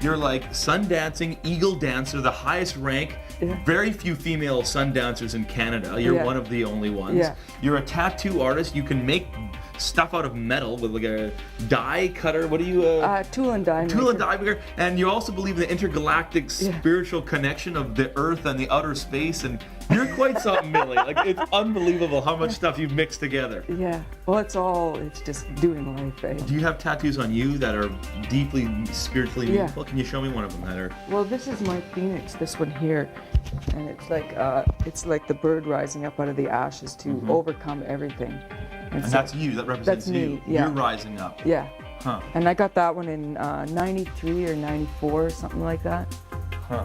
You're like sun dancing, eagle dancer, the highest rank. Yeah. Very few female sun dancers in Canada. You're Yeah. one of the only ones. Yeah. You're a tattoo artist. You can make stuff out of metal with like a die cutter. What do you? Tool and die Tool and maker. die maker. And you also believe in the intergalactic spiritual connection of the Earth and the outer space. And you're quite something, Millie. Like, it's unbelievable how much stuff you've mixed together. Yeah. Well, it's just doing life, eh? Do you have tattoos on you that are deeply spiritually Yeah. meaningful? Can you show me one of them that are? Well, this is my phoenix, this one here, and it's like the bird rising up out of the ashes to overcome everything. And so that's you. That represents that's me, you. yeah. You're rising up. Yeah. Huh. And I got that one in 93 or 94, something like that. Huh.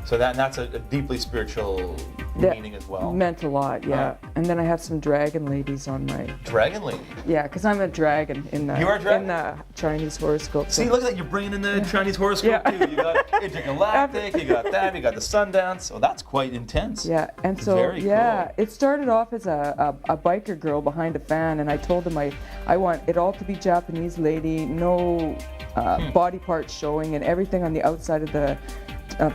So that's a deeply spiritual That meaning as well. meant a lot, yeah. And then I have some dragon ladies on my... Dragon lady. Yeah, because I'm a dragon in the, You are a dragon? in the Chinese horoscope. See, look at that. You're bringing in the Chinese horoscope Yeah. too. You got intergalactic. You got that. You got the sun dance. Oh, that's quite intense. Yeah, and so Very cool. it started off as a biker girl behind a fan, and I told them I want it all to be Japanese lady, no body parts showing, and everything on the outside of the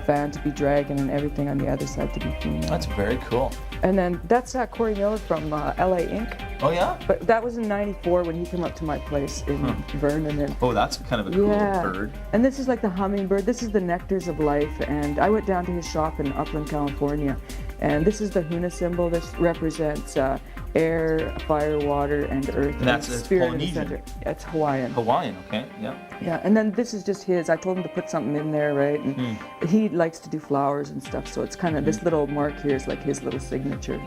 fan to be dragon, and everything on the other side to be female. That's very cool. And then that's Corey Miller from LA Inc. Oh yeah. But that was in '94 when he came up to my place in Vernon. And Oh, that's kind of a cool bird. And this is like the hummingbird. This is the nectars of life. And I went down to his shop in Upland, California. And this is the Huna symbol. This represents air, fire, water, and earth. And that's spirit in the Polynesian. center. Yeah, it's Hawaiian. Hawaiian. Okay. Yeah. Yeah, and then this is just his. I told him to put something in there, right? And he likes to do flowers and stuff. So it's kind of this little mark here is like his little signature.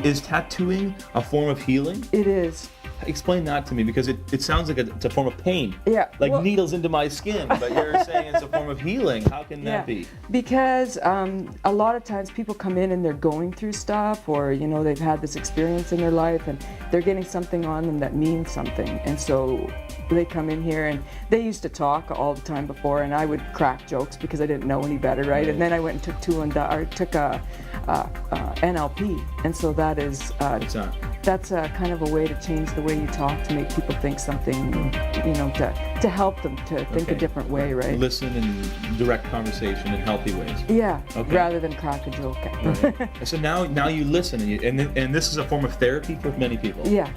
Is tattooing a form of healing? It is. Explain that to me, because it sounds like it's a form of pain. Yeah. Like well, needles into my skin, but you're saying it's a form of healing. How can that be? Because a lot of times people come in and they're going through stuff, or they've had this experience in their life and they're getting something on them that means something, and so they come in here, and they used to talk all the time before, and I would crack jokes because I didn't know any better, right? And then I went and took took a NLP, and so that is What's that? that's kind of a way to change the way you talk, to make people think something, to help them to think a different way, right? Listen and direct conversation in healthy ways. Yeah, Okay. rather than crack a joke. Right. So now you listen, and this is a form of therapy for many people. Yeah.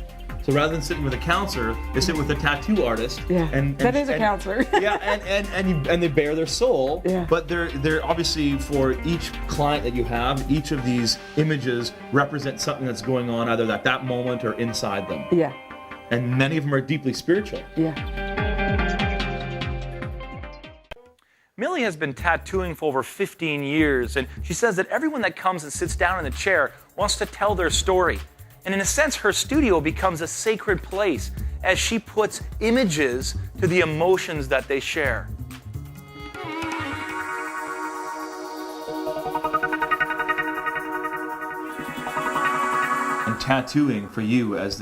So rather than sitting with a counselor, they sit with a tattoo artist. Yeah, that is a and- counselor. Yeah, and they bare their soul. Yeah. But they're obviously, for each client that you have, each of these images represent something that's going on either at that moment or inside them. Yeah, And many of them are deeply spiritual. yeah. Millie has been tattooing for over 15 years, and she says that everyone that comes and sits down in the chair wants to tell their story. And in a sense, her studio becomes a sacred place as she puts images to the emotions that they share. And tattooing for you as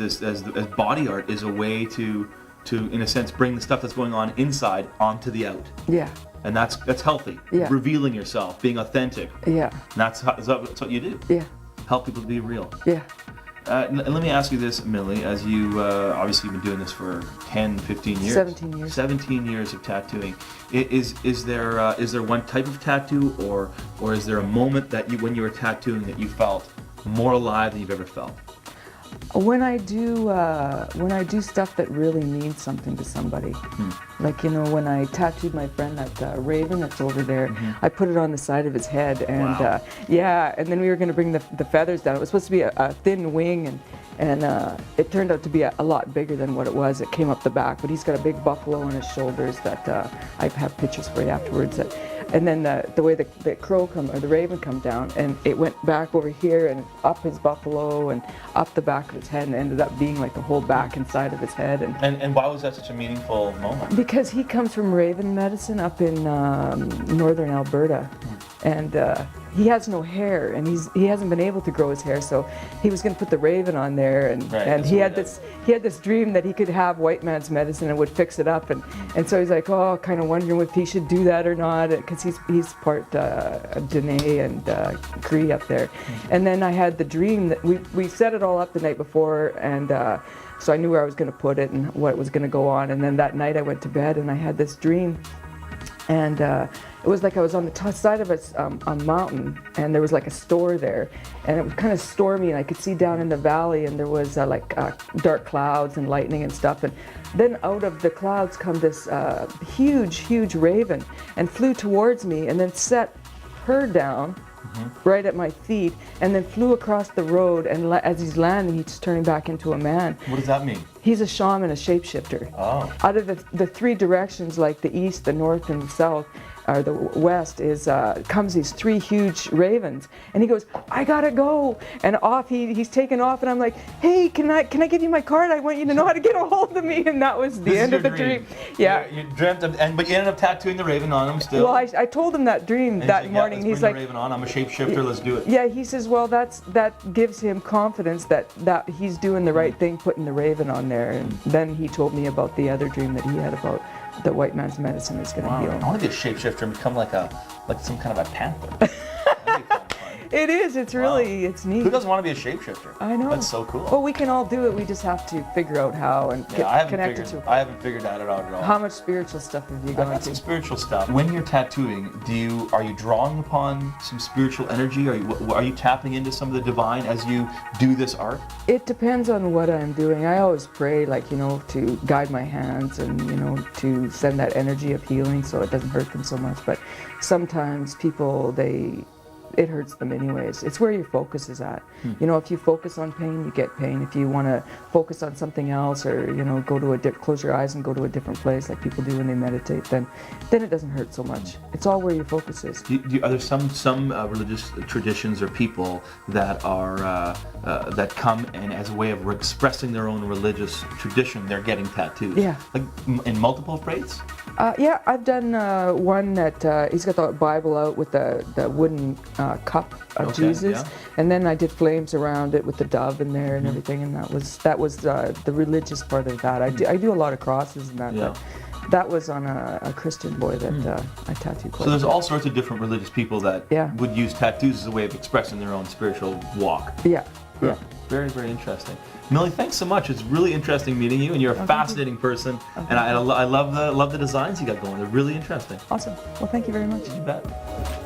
body art is a way to in a sense bring the stuff that's going on inside onto the out. Yeah, And that's healthy. Yeah. Revealing yourself, being authentic. yeah, And that's what you do. yeah, Help people to be real. yeah. And let me ask you this, Millie, as you obviously you've been doing this for 10, 15 years. 17 years. 17 years of tattooing. Is there one type of tattoo, or is there a moment that when you were tattooing that you felt more alive than you've ever felt? When I do stuff that really means something to somebody, like when I tattooed my friend that raven that's over there, I put it on the side of his head, and Wow. and then we were going to bring the feathers down. It was supposed to be a thin wing, and it turned out to be a lot bigger than what it was. It came up the back, but he's got a big buffalo on his shoulders that I have pictures for you afterwards. And then the way the crow the raven come down, and it went back over here and up his buffalo and up the back of his head, and ended up being like the whole back and side of his head. And why was that such a meaningful moment? Because he comes from raven medicine up in northern Alberta, and he has no hair, and he hasn't been able to grow his hair, so he was going to put the raven on there, and Right, he had this dream that he could have white man's medicine and would fix it up, and so he's like, oh, kind of wondering if he should do that or not, because he's part Dene and Cree up there. And then I had the dream that we set it all up the night before, and so I knew where I was going to put it and what was going to go on. And then that night I went to bed and I had this dream And it was like I was on the side of a mountain, and there was like a store there, and it was kind of stormy, and I could see down in the valley, and there was dark clouds and lightning and stuff. And then out of the clouds come this huge raven, and flew towards me, and then set her down right at my feet, and then flew across the road. And as he's landing, he's turning back into a man. What does that mean? He's a shaman, a shapeshifter. Oh. Out of the three directions, like the east, the north, and the south, or the west, comes these three huge ravens, and he goes, "I gotta go," and off he's taken off, and I'm like, "Hey, can I give you my card? I want you to know how to get a hold of me." And that was the end of the dream. Yeah. You dreamt of, but you ended up tattooing the raven on him still. Well, I told him that dream And that he's like, morning. Yeah, let's He's bring like, the raven on. I'm a shapeshifter. Let's do it. yeah, he says, well, that gives him confidence that he's doing the right thing, putting the raven on there. And then he told me about the other dream that he had about the white man's medicine is going to heal I him. want to be a shapeshifter and become like some kind of a panther. That'd be kind of fun. It is. It's really, it's neat. Who doesn't want to be a shapeshifter? I know. That's so cool. Well, we can all do it. We just have to figure out how and I get haven't connected figured. to I haven't figured that out at all. how much spiritual stuff have you I've gone got some to? spiritual stuff. When you're tattooing, are you drawing upon some spiritual energy? Are you tapping into some of the divine as you do this art? It depends on what I'm doing. I always pray, to guide my hands and, to send that energy of healing so it doesn't hurt them so much. But sometimes people, it hurts them anyways. It's where your focus is at. If you focus on pain, you get pain. If you want to focus on something else, or go to close your eyes and go to a different place like people do when they meditate, then it doesn't hurt so much. It's all where your focus is. Are there some religious traditions or people that are that come and as a way of expressing their own religious tradition, they're getting tattoos? Yeah. Like in multiple faiths? Yeah, I've done one that he's got the Bible out with the wooden cup of Okay, Jesus, yeah. and then I did flames around it with the dove in there and everything, and that was the religious part of that. I do a lot of crosses and that. Yeah. But that was on a Christian boy that I tattooed quite So there's a bit. all sorts of different religious people that Yeah. would use tattoos as a way of expressing their own spiritual walk. Yeah. Very, very interesting. Millie, thanks so much. It's really interesting meeting you, and you're a fascinating person. And I love the designs you got going. They're really interesting. Awesome. Well, thank you very much. You bet.